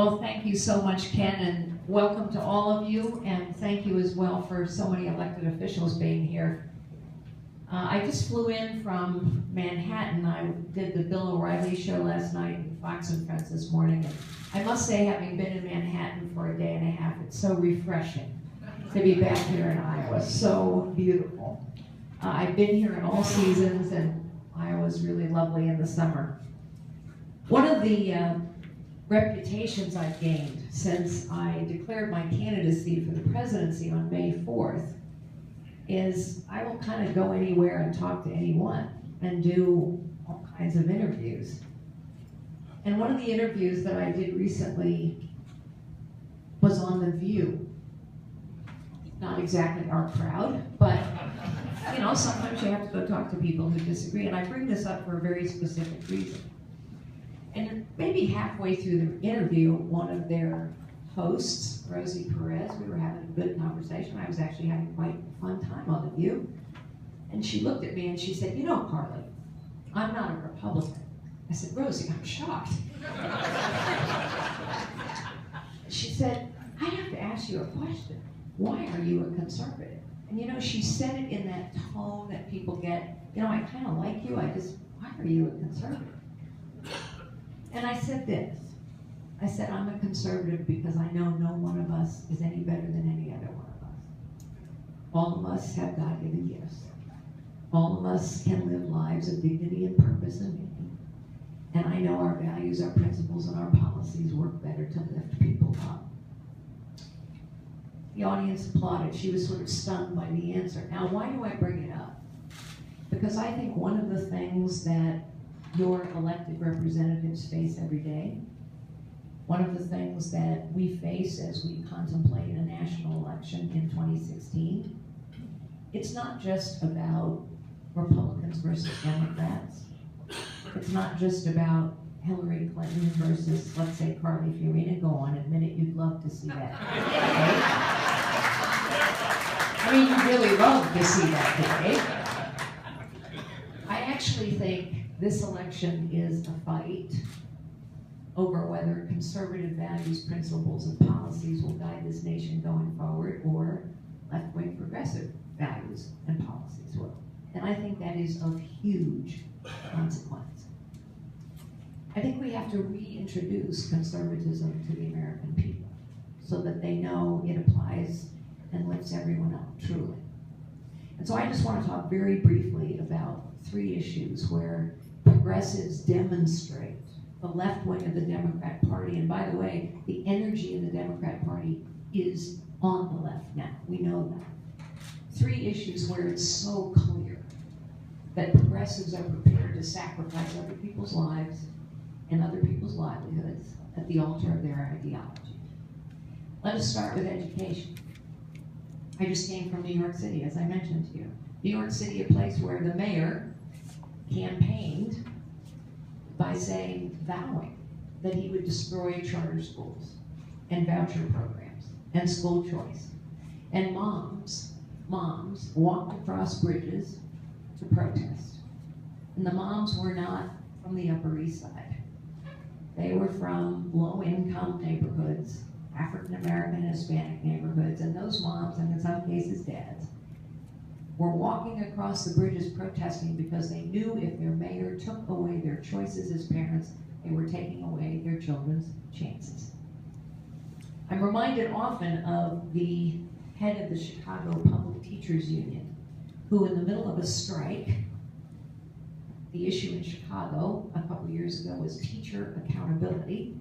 Well, thank you so much, Ken, and welcome to all of you, and thank you as well for so many elected officials being here. I just flew in from Manhattan. I did the Bill O'Reilly show last night and Fox and Friends this morning. And I must say, having been in Manhattan for a day and a half, it's so refreshing to be back here in Iowa. So beautiful. I've been here in all seasons, and Iowa's really lovely in the summer. One of the reputations I've gained since I declared my candidacy for the presidency on May 4th is I will kind of go anywhere and talk to anyone and do all kinds of interviews. And one of the interviews that I did recently was on The View. Not exactly our crowd, but you know, sometimes you have to go talk to people who disagree. And I bring this up for a very specific reason. And maybe halfway through the interview, one of their hosts, Rosie Perez, we were having a good conversation. I was actually having quite a fun time on The View. And she looked at me and she said, "You know, Carly, I'm not a Republican." I said, "Rosie, I'm shocked." She said, "I have to ask you a question. Why are you a conservative?" And you know, she said it in that tone that people get, you know, "I kind of like you, why are you a conservative?" And I said this. I said, "I'm a conservative because I know no one of us is any better than any other one of us. All of us have God-given gifts. All of us can live lives of dignity and purpose and meaning. And I know our values, our principles, and our policies work better to lift people up." The audience applauded. She was sort of stunned by the answer. Now, why do I bring it up? Because I think one of the things that your elected representatives face every day, one of the things that we face as we contemplate a national election in 2016, it's not just about Republicans versus Democrats. It's not just about Hillary Clinton versus, let's say, Carly Fiorina. Go on, admit it, you'd love to see that. Right? I mean, you'd really love to see that today. I actually think this election is a fight over whether conservative values, principles, and policies will guide this nation going forward, or left-wing progressive values and policies will. And I think that is of huge consequence. I think we have to reintroduce conservatism to the American people so that they know it applies and lifts everyone up, truly. And so I just want to talk very briefly about 3 issues where progressives demonstrate the left wing of the Democrat Party. And by the way, the energy in the Democrat Party is on the left now. We know that. 3 issues where it's so clear that progressives are prepared to sacrifice other people's lives and other people's livelihoods at the altar of their ideology. Let us start with education. I just came from New York City, as I mentioned to you. New York City, a place where the mayor campaigned by vowing that he would destroy charter schools and voucher programs and school choice. And moms walked across bridges to protest. And the moms were not from the Upper East Side. They were from low-income neighborhoods, African-American and Hispanic neighborhoods, and those moms, and in some cases dads, were walking across the bridges protesting because they knew if their mayor took away their choices as parents, they were taking away their children's chances. I'm reminded often of the head of the Chicago Public Teachers Union, who in the middle of a strike, the issue in Chicago a couple years ago was teacher accountability.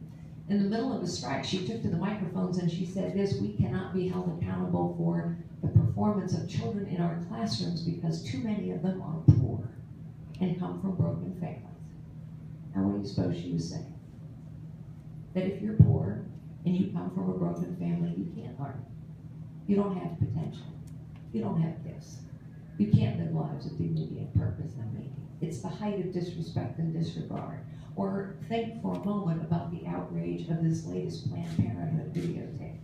In the middle of a strike, she took to the microphones and she said this: "We cannot be held accountable for the performance of children in our classrooms because too many of them are poor and come from broken families." Now, what do you suppose she was saying? That if you're poor and you come from a broken family, you can't learn. You don't have potential. You don't have gifts. You can't live lives of dignity and purpose and meaning. It's the height of disrespect and disregard. Or think for a moment about the outrage of this latest Planned Parenthood videotape.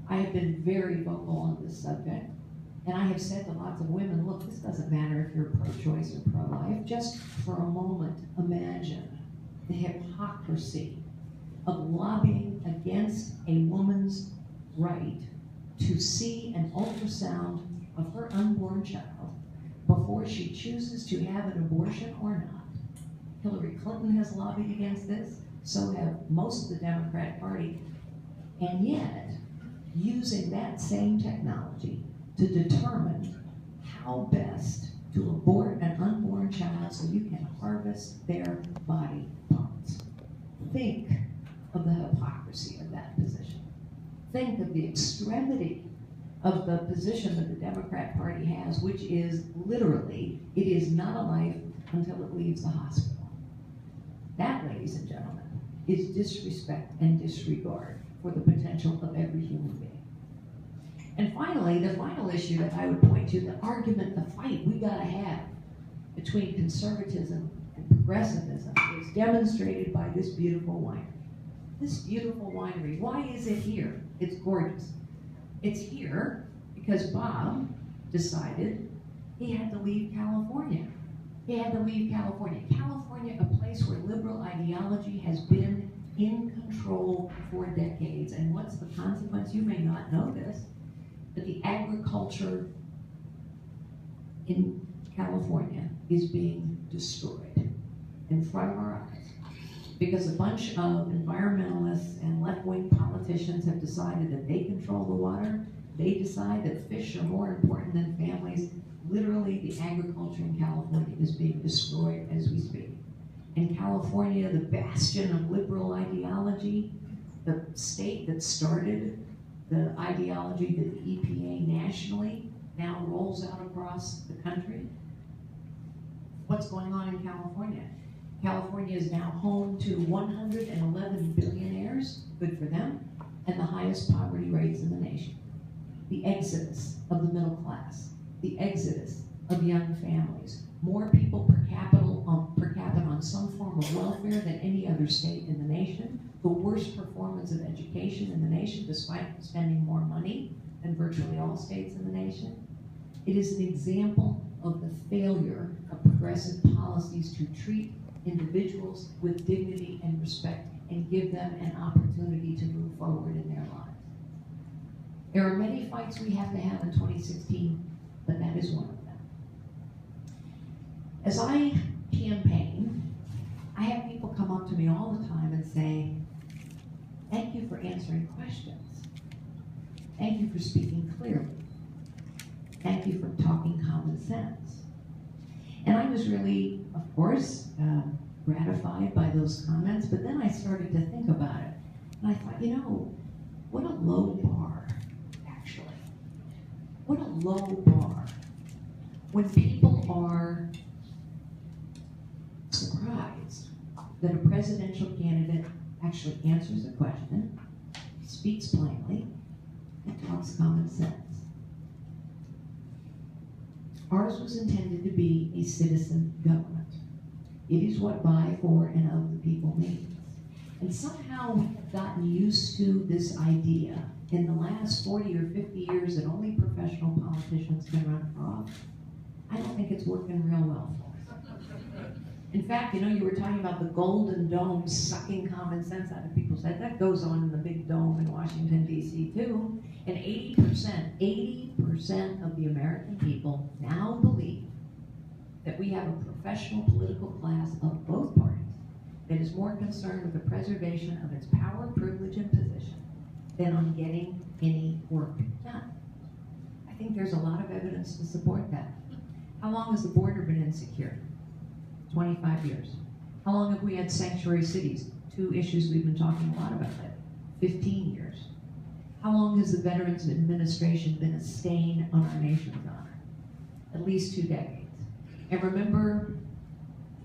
I have been very vocal on this subject, and I have said to lots of women, look, this doesn't matter if you're pro-choice or pro-life. Just for a moment, imagine the hypocrisy of lobbying against a woman's right to see an ultrasound of her unborn child before she chooses to have an abortion or not. Hillary Clinton has lobbied against this, so have most of the Democrat Party, and yet using that same technology to determine how best to abort an unborn child so you can harvest their body parts. Think of the hypocrisy of that position. Think of the extremity of the position that the Democrat Party has, which is literally, it is not a life until it leaves the hospital. That, ladies and gentlemen, is disrespect and disregard for the potential of every human being. And finally, the final issue that I would point to, the argument, the fight we gotta have between conservatism and progressivism is demonstrated by this beautiful winery. This beautiful winery, why is it here? It's gorgeous. It's here because Bob decided he had to leave California. He had to leave California. California, a place where liberal ideology has been in control for decades. And what's the consequence? You may not know this, but the agriculture in California is being destroyed in front of our eyes because a bunch of environmentalists and left-wing politicians have decided that they control the water. They decide that fish are more important than families. Literally, the agriculture in California is being destroyed as we speak. In California, the bastion of liberal ideology, the state that started the ideology that the EPA nationally now rolls out across the country. What's going on in California? California is now home to 111 billionaires, good for them, and the highest poverty rates in the nation. The exodus of the middle class, the exodus of young families, more people per capita on some form of welfare than any other state in the nation, the worst performance of education in the nation despite spending more money than virtually all states in the nation. It is an example of the failure of progressive policies to treat individuals with dignity and respect and give them an opportunity to move forward in their lives. There are many fights we have to have in 2016, but that is one of them. As I campaign, I have people come up to me all the time and say, thank you for answering questions. Thank you for speaking clearly. Thank you for talking common sense. And I was really, of course, gratified by those comments, but then I started to think about it. And I thought, you know, what a low bar, actually. What a low bar. When people are surprised that a presidential candidate actually answers a question, speaks plainly, and talks common sense. Ours was intended to be a citizen government. It is what by, for, and of the people means. And somehow we have gotten used to this idea in the last 40 or 50 years that only professional politicians can run for office. I don't think it's working real well for us. In fact, you know, you were talking about the golden dome sucking common sense out of people's heads. That goes on in the big dome in Washington, D.C. too. And 80% of the American people now believe that we have a professional political class of both parties that is more concerned with the preservation of its power, privilege, and position than on getting any work done. I think there's a lot of evidence to support that. How long has the border been insecure? 25 years. How long have we had sanctuary cities? Two issues we've been talking a lot about lately. 15 years. How long has the Veterans Administration been a stain on our nation's honor? At least 2 decades. And remember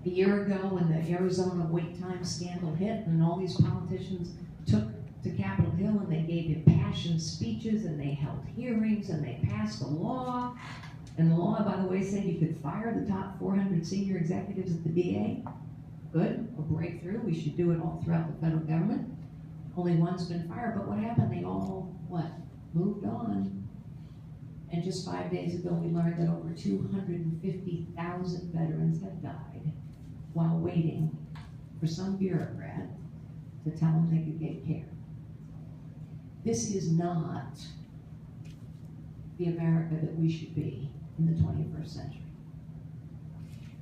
a year ago when the Arizona wait time scandal hit and all these politicians took to Capitol Hill and they gave impassioned speeches and they held hearings and they passed a law. And the law, by the way, said you could fire the top 400 senior executives at the VA. Good, a breakthrough. We should do it all throughout the federal government. Only one's been fired, but what happened? They all, moved on. And just 5 days ago, we learned that over 250,000 veterans have died while waiting for some bureaucrat to tell them they could get care. This is not the America that we should be in the 21st century.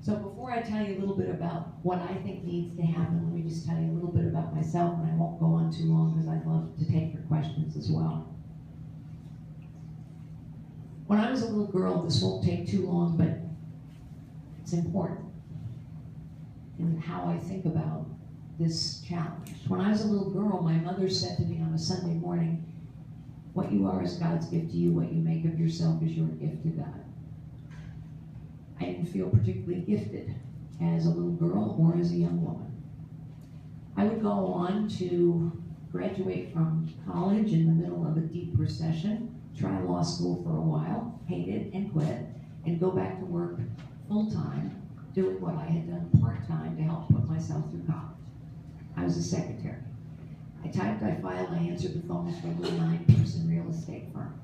So before I tell you a little bit about what I think needs to happen, let me just tell you a little bit about myself, and I won't go on too long because I'd love to take your questions as well. When I was a little girl, this won't take too long, but it's important in how I think about this challenge. When I was a little girl, my mother said to me on a Sunday morning, "What you are is God's gift to you. What you make of yourself is your gift to God." I didn't feel particularly gifted as a little girl or as a young woman. I would go on to graduate from college in the middle of a deep recession, try law school for a while, hate it and quit, and go back to work full-time, doing what I had done part-time to help put myself through college. I was a secretary. I typed, I filed, I answered the phones for a little 9-person real estate firm.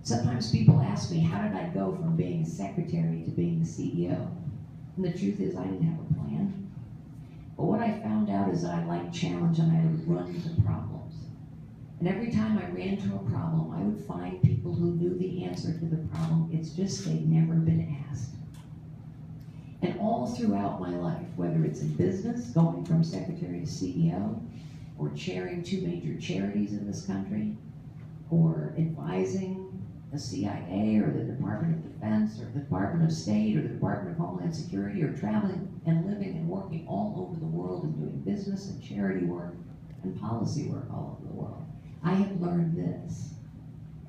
Sometimes people ask me, how did I go from being a secretary to being the CEO? And the truth is, I didn't have a plan. But what I found out is that I liked challenge and I would run into problems. And every time I ran to a problem, I would find people who knew the answer to the problem. It's just they'd never been asked. And all throughout my life, whether it's in business, going from secretary to CEO, or chairing 2 major charities in this country, or advising the CIA or the Department of Defense or the Department of State or the Department of Homeland Security, or traveling and living and working all over the world and doing business and charity work and policy work all over the world, I have learned this.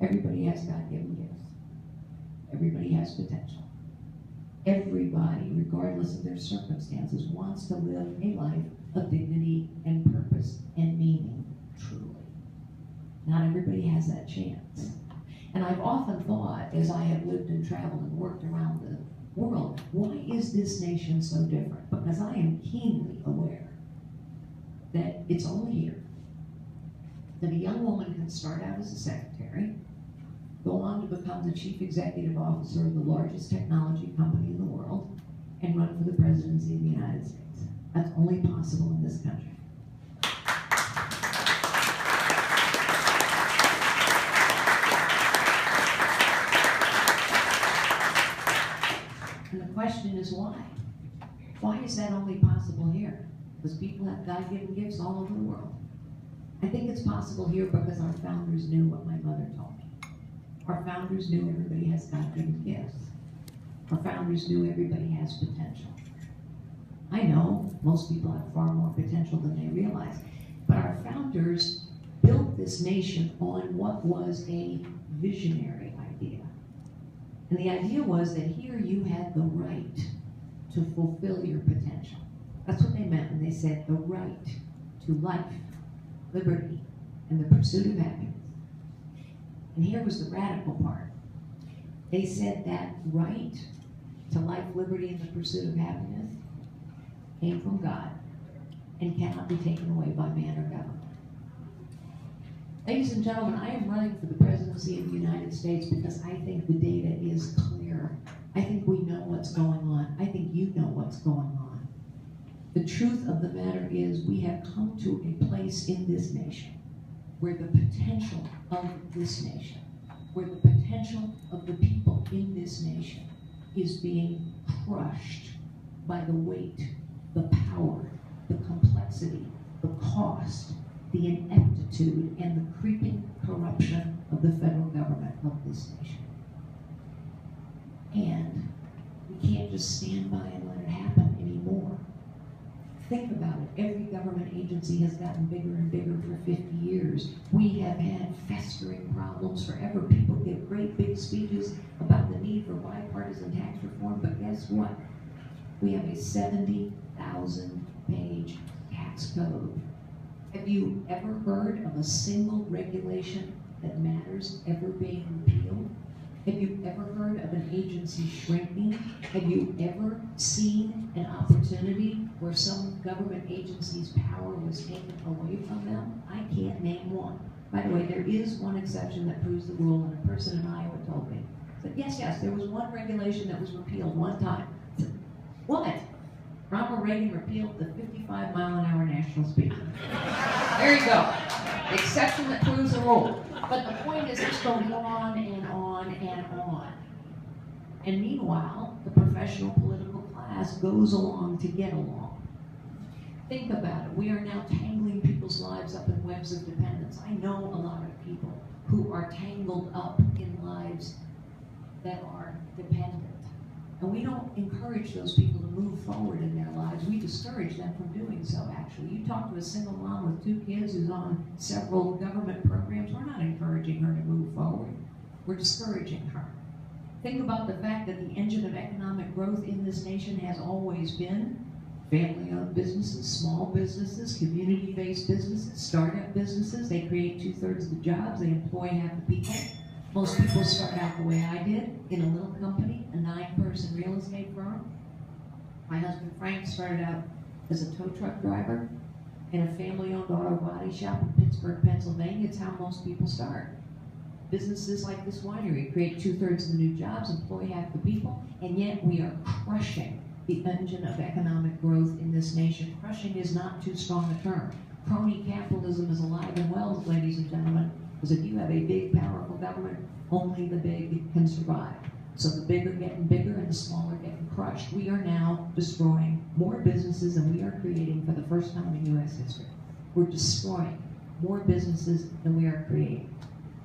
Everybody has God-given gifts. Everybody has potential. Everybody, regardless of their circumstances, wants to live a life of dignity and purpose and meaning, truly. Not everybody has that chance. And I've often thought, as I have lived and traveled and worked around the world, why is this nation so different? Because I am keenly aware that it's only here that a young woman can start out as a secretary, go on to become the chief executive officer of the largest technology company in the world, and run for the presidency of the United States. That's only possible in this country. And the question is why? Why is that only possible here? Because people have God-given gifts all over the world. I think it's possible here because our founders knew what my mother told me. Our founders knew everybody has God-given gifts. Our founders knew everybody has potential. I know most people have far more potential than they realize, but our founders built this nation on what was a visionary idea. And the idea was that here you had the right to fulfill your potential. That's what they meant when they said the right to life, liberty, and the pursuit of happiness. And here was the radical part. They said that right to life, liberty, and the pursuit of happiness came from God and cannot be taken away by man or government. Ladies and gentlemen, I am running for the presidency of the United States because I think the data is clear. I think we know what's going on. I think you know what's going on. The truth of the matter is we have come to a place in this nation where the potential of this nation, where the potential of the people in this nation is being crushed by the weight, the power, the complexity, the cost, the ineptitude, and the creeping corruption of the federal government of this nation. And we can't just stand by and let it happen anymore. Think about it. Every government agency has gotten bigger and bigger for 50 years. We have had festering problems forever. People give great big speeches about the need for bipartisan tax reform, but guess what? We have a 70,000-page tax code. Have you ever heard of a single regulation that matters ever being repealed? Have you ever heard of an agency shrinking? Have you ever seen an opportunity where some government agency's power was taken away from them? I can't name one. By the way, there is one exception that proves the rule, and a person in Iowa told me. Said, yes, there was one regulation that was repealed one time. Said, what? Ronald Reagan repealed the 55-mile-an-hour national speed limit. There you go. Exception that proves the rule. But the point is, it's going on and on and on. And meanwhile, the professional political class goes along to get along. Think about it. We are now tangling people's lives up in webs of dependence. I know a lot of people who are tangled up in lives that are dependent. And we don't encourage those people to move forward in their lives. We discourage them from doing so, actually. You talk to a single mom with 2 kids who's on several government programs, we're not encouraging her to move forward. We're discouraging her. Think about the fact that the engine of economic growth in this nation has always been family-owned businesses, small businesses, community-based businesses, startup businesses. They create 2/3 of the jobs. They employ half the people. Most people start out the way I did, in a little company, a 9-person real estate firm. My husband Frank started out as a tow truck driver in a family-owned auto body shop in Pittsburgh, Pennsylvania. It's how most people start. Businesses like this winery create 2/3 of the new jobs, employ half the people, and yet we are crushing the engine of economic growth in this nation. Crushing is not too strong a term. Crony capitalism is alive and well, ladies and gentlemen, because if you have a big, powerful government, only the big can survive. So the big are getting bigger and the small are getting crushed. We are now destroying more businesses than we are creating for the first time in U.S. history. We're destroying more businesses than we are creating.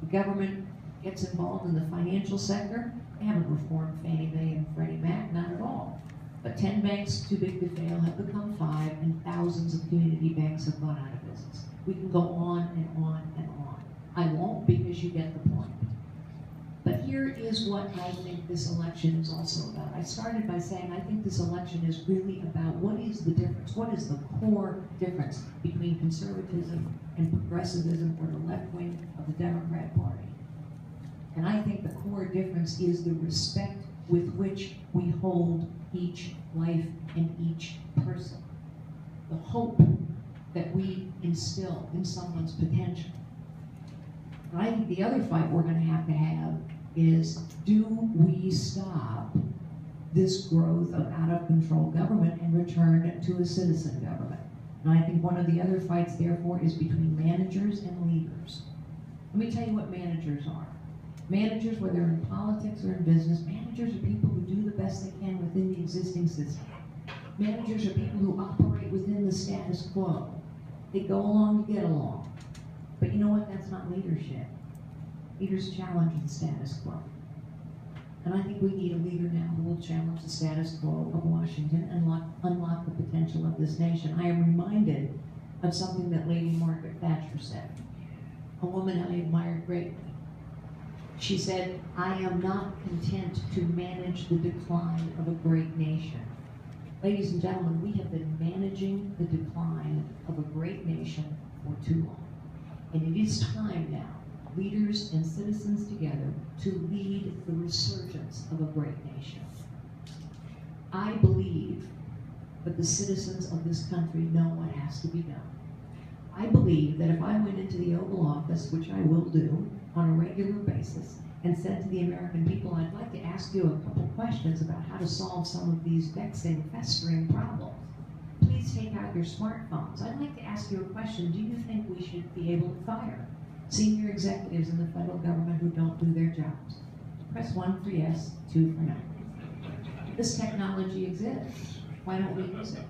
The government gets involved in the financial sector. They haven't reformed Fannie Mae and Freddie Mac, not at all. But 10 banks too big to fail have become 5, and thousands of community banks have gone out of business. We can go on and on and on. I won't, because you get the point. But here is what I think this election is also about. I started by saying I think this election is really about what is the difference, what is the core difference between conservatism and progressivism, or the left wing of the Democrat Party. And I think the core difference is the respect with which we hold each life and each person. The hope that we instill in someone's potential. And I think the other fight we're going to have is, do we stop this growth of out-of-control government and return to a citizen government? And I think one of the other fights, therefore, is between managers and leaders. Let me tell you what managers are. Managers, whether in politics or in business, managers are people who do the best they can within the existing system. Managers are people who operate within the status quo. They go along to get along. But you know what? That's not leadership. Leaders challenge the status quo. And I think we need a leader now who will challenge the status quo of Washington and unlock the potential of this nation. I am reminded of something that Lady Margaret Thatcher said, a woman I admired greatly. She said, "I am not content to manage the decline of a great nation." Ladies and gentlemen, we have been managing the decline of a great nation for too long. And it is time now, leaders and citizens together, to lead the resurgence of a great nation. I believe that the citizens of this country know what has to be done. I believe that if I went into the Oval Office, which I will do on a regular basis, and said to the American people, I'd like to ask you a couple questions about how to solve some of these vexing, festering problems. Please take out your smartphones. I'd like to ask you a question. Do you think we should be able to fire senior executives in the federal government who don't do their jobs? Press 1 for yes, 2 for no. This technology exists. Why don't we use it?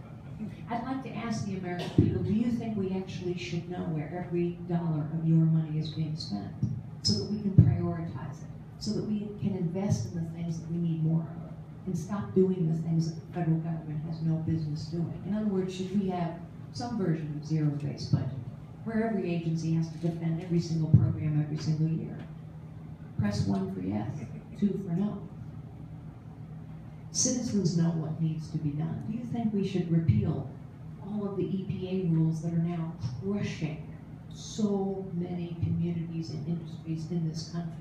I'd like to ask the American people, do you think we actually should know where every dollar of your money is being spent, so that we can prioritize it, so that we can invest in the things that we need more of, and stop doing the things that the federal government has no business doing? In other words, should we have some version of zero-based budget, where every agency has to defend every single program every single year? Press 1 for yes, 2 for no. Citizens know what needs to be done. Do you think we should repeal all of the EPA rules that are now crushing so many communities and industries in this country?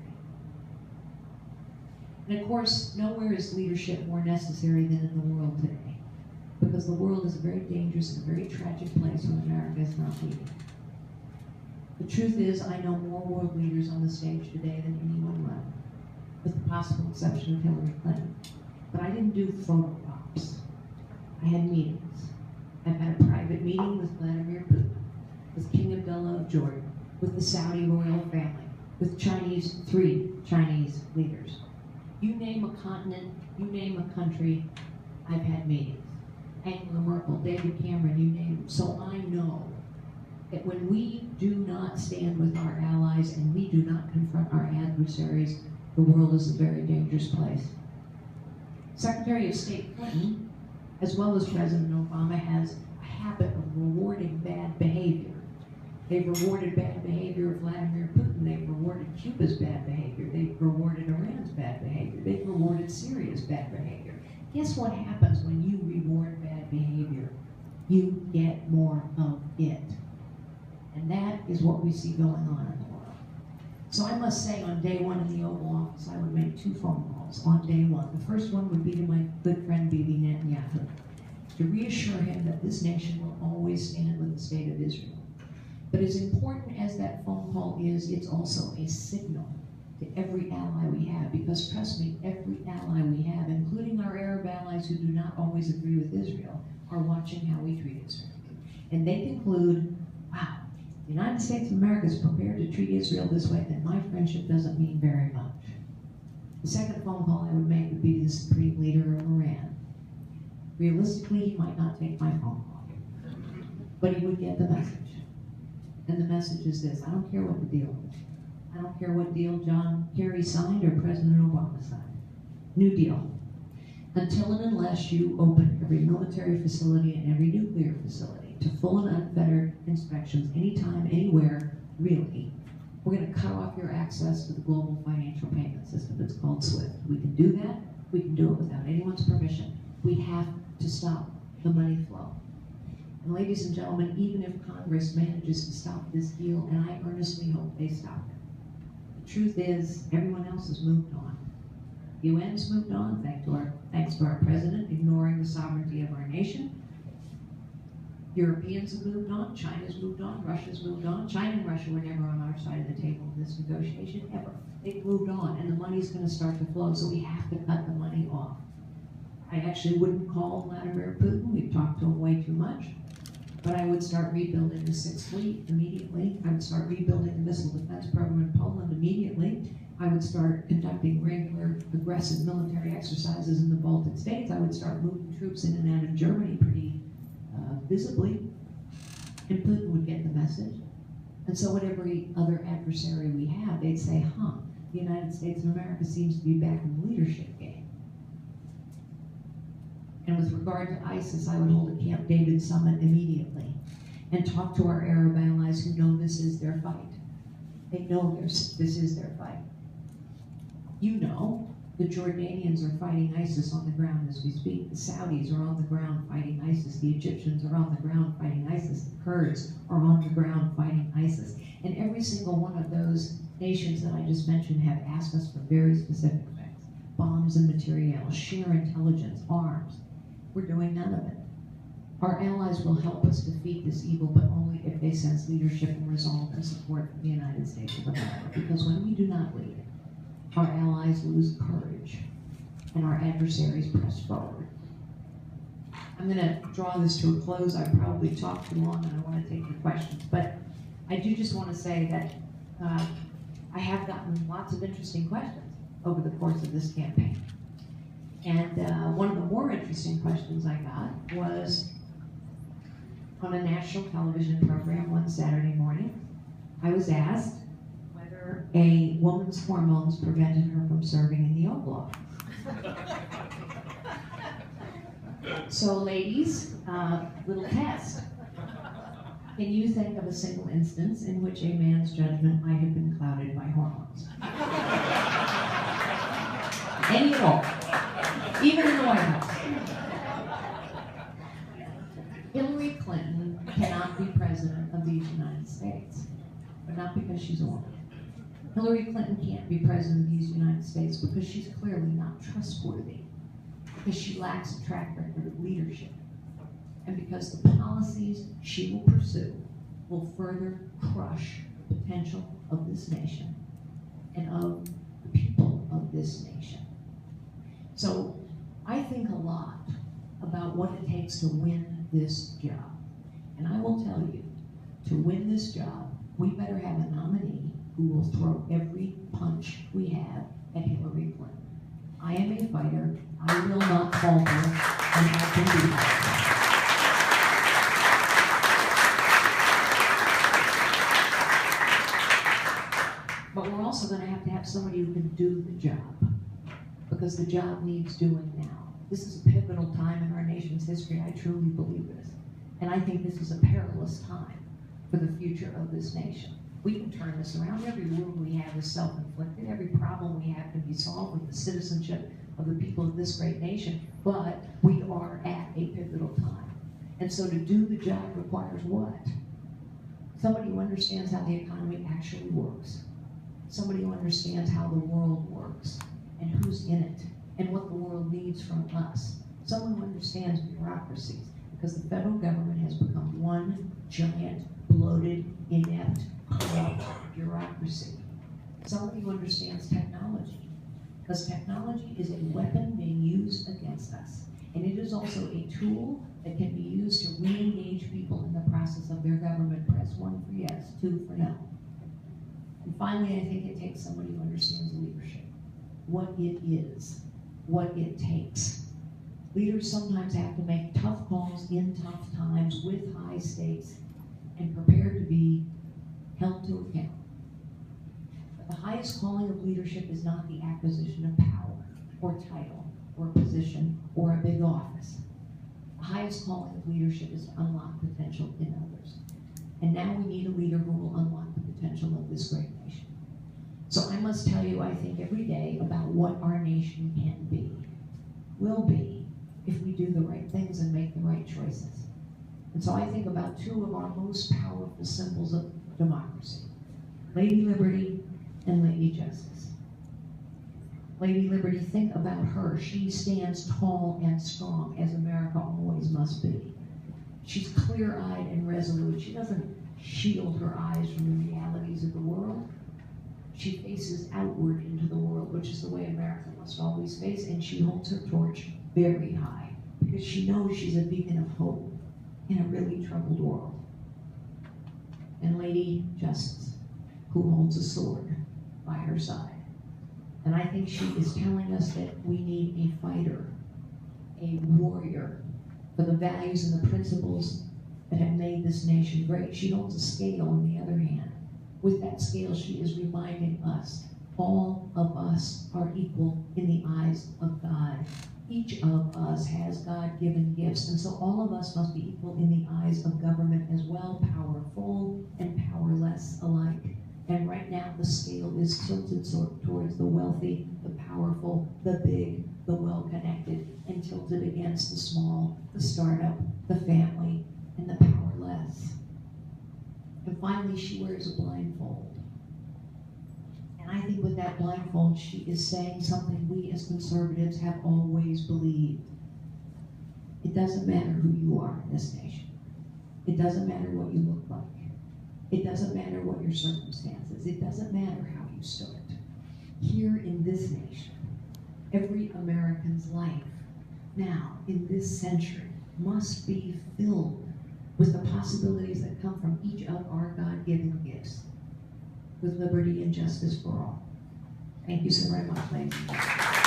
And of course, nowhere is leadership more necessary than in the world today, because the world is a very dangerous and a very tragic place when America is not leading. The truth is, I know more world leaders on the stage today than anyone left, with the possible exception of Hillary Clinton. But I didn't do photo ops. I had meetings. I've had a private meeting with Vladimir Putin, with King Abdullah of Jordan, with the Saudi royal family, with three Chinese leaders. You name a continent, you name a country, I've had meetings. Angela Merkel, David Cameron, you name them. So I know that when we do not stand with our allies and we do not confront our adversaries, the world is a very dangerous place. Secretary of State Clinton, as well as President Obama, has a habit of rewarding bad behavior. They've rewarded bad behavior of Vladimir Putin. They've rewarded Cuba's bad behavior. They've rewarded Iran's bad behavior. They've rewarded Syria's bad behavior. Guess what happens when you reward bad behavior? You get more of it. And that is what we see going on in the world. So I must say, on day one in the Oval Office, I would make 2 phone calls on day one. The first one would be to my good friend Bibi Netanyahu, to reassure him that this nation will always stand with the state of Israel. But as important as that phone call is, it's also a signal to every ally we have, because trust me, every ally we have, including our Arab allies who do not always agree with Israel, are watching how we treat Israel. And they conclude, wow, the United States of America is prepared to treat Israel this way, then my friendship doesn't mean very much. The second phone call I would make would be to the supreme leader of Iran. Realistically, he might not take my phone call, but he would get the message. And the message is this: I don't care what the deal is. I don't care what deal John Kerry signed or President Obama signed. New deal. Until and unless you open every military facility and every nuclear facility to full and unfettered inspections anytime, anywhere, really, we're going to cut off your access to the global financial payment system. It's called SWIFT. We can do that. We can do it without anyone's permission. We have to stop the money flow. And ladies and gentlemen, even if Congress manages to stop this deal, and I earnestly hope they stop it, the truth is everyone else has moved on. UN's moved on, thanks to our president ignoring the sovereignty of our nation. Europeans have moved on, China's moved on, Russia's moved on. China and Russia were never on our side of the table in this negotiation, ever. They've moved on, and the money's going to start to flow, so we have to cut the money off. I actually wouldn't call Vladimir Putin. We've talked to him way too much. But I would start rebuilding the Sixth Fleet immediately. I would start rebuilding the missile defense program in Poland immediately. I would start conducting regular aggressive military exercises in the Baltic states. I would start moving troops in and out of Germany pretty visibly. And Putin would get the message. And so would every other adversary we have. They'd say, the United States of America seems to be back in the leadership game. And with regard to ISIS, I would hold a Camp David summit immediately and talk to our Arab allies who know this is their fight. They know this is their fight. You know, the Jordanians are fighting ISIS on the ground as we speak. The Saudis are on the ground fighting ISIS. The Egyptians are on the ground fighting ISIS. The Kurds are on the ground fighting ISIS. And every single one of those nations that I just mentioned have asked us for very specific things. Bombs and materials, sheer intelligence, arms. We're doing none of it. Our allies will help us defeat this evil, but only if they sense leadership and resolve and support from the United States of America. Because when we do not lead, our allies lose courage, and our adversaries press forward. I'm going to draw this to a close. I've probably talked too long, and I want to take your questions. But I do just want to say that I have gotten lots of interesting questions over the course of this campaign. And one of the more interesting questions I got was on a national television program one Saturday morning. I was asked whether a woman's hormones prevented her from serving in the Oval Office. So ladies, little test. Can you think of a single instance in which a man's judgment might have been clouded by hormones? Any at all. Even in the White House. Hillary Clinton cannot be president of these United States, but not because she's a woman. Hillary Clinton can't be president of these United States because she's clearly not trustworthy, because she lacks a track record of leadership, and because the policies she will pursue will further crush the potential of this nation and of the people of this nation. So I think a lot about what it takes to win this job. And I will tell you, to win this job, we better have a nominee who will throw every punch we have at Hillary Clinton. I am a fighter. I will not falter, and I can do that. But we're also going to have somebody who can do the job, because the job needs doing now. This is a pivotal time in our nation's history. I truly believe this. And I think this is a perilous time for the future of this nation. We can turn this around. Every wound we have is self-inflicted. Every problem we have can be solved with the citizenship of the people of this great nation. But we are at a pivotal time. And so to do the job requires what? Somebody who understands how the economy actually works. Somebody who understands how the world works and who's in it and what the world needs from us. Someone who understands bureaucracies, because the federal government has become one giant, bloated, inept, corrupt bureaucracy. Somebody who understands technology, because technology is a weapon being used against us. And it is also a tool that can be used to re-engage people in the process of their government. Press 1 for yes, 2 for no. And finally, I think it takes somebody who understands leadership, what it is, what it takes. Leaders sometimes have to make tough calls in tough times with high stakes and prepared to be held to account. But the highest calling of leadership is not the acquisition of power or title or position or a big office. The highest calling of leadership is to unlock potential in others. And now we need a leader who will unlock the potential of this great nation. So I must tell you, I think every day about what our nation can be, will be, if we do the right things and make the right choices. And so I think about two of our most powerful symbols of democracy, Lady Liberty and Lady Justice. Lady Liberty, think about her. She stands tall and strong, as America always must be. She's clear-eyed and resolute. She doesn't shield her eyes from the realities of the world. She faces outward into the world, which is the way America must always face, and she holds her torch very high, because she knows she's a beacon of hope in a really troubled world. And Lady Justice, who holds a sword by her side. And I think she is telling us that we need a fighter, a warrior, for the values and the principles that have made this nation great. She holds a scale on the other hand. With that scale, she is reminding us, all of us are equal in the eyes of God. Each of us has God-given gifts, and so all of us must be equal in the eyes of government as well, powerful and powerless alike. And right now, the scale is tilted towards the wealthy, the powerful, the big, the well-connected, and tilted against the small, the startup, the family, and the powerless. And finally, she wears a blindfold. And I think with that blindfold, she is saying something we as conservatives have always believed. It doesn't matter who you are in this nation. It doesn't matter what you look like. It doesn't matter what your circumstances. It doesn't matter how you start. Here in this nation, every American's life now in this century must be filled with the possibilities that come from each of our God-given gifts, with liberty and justice for all. Thank you so very much, ladies and gentlemen.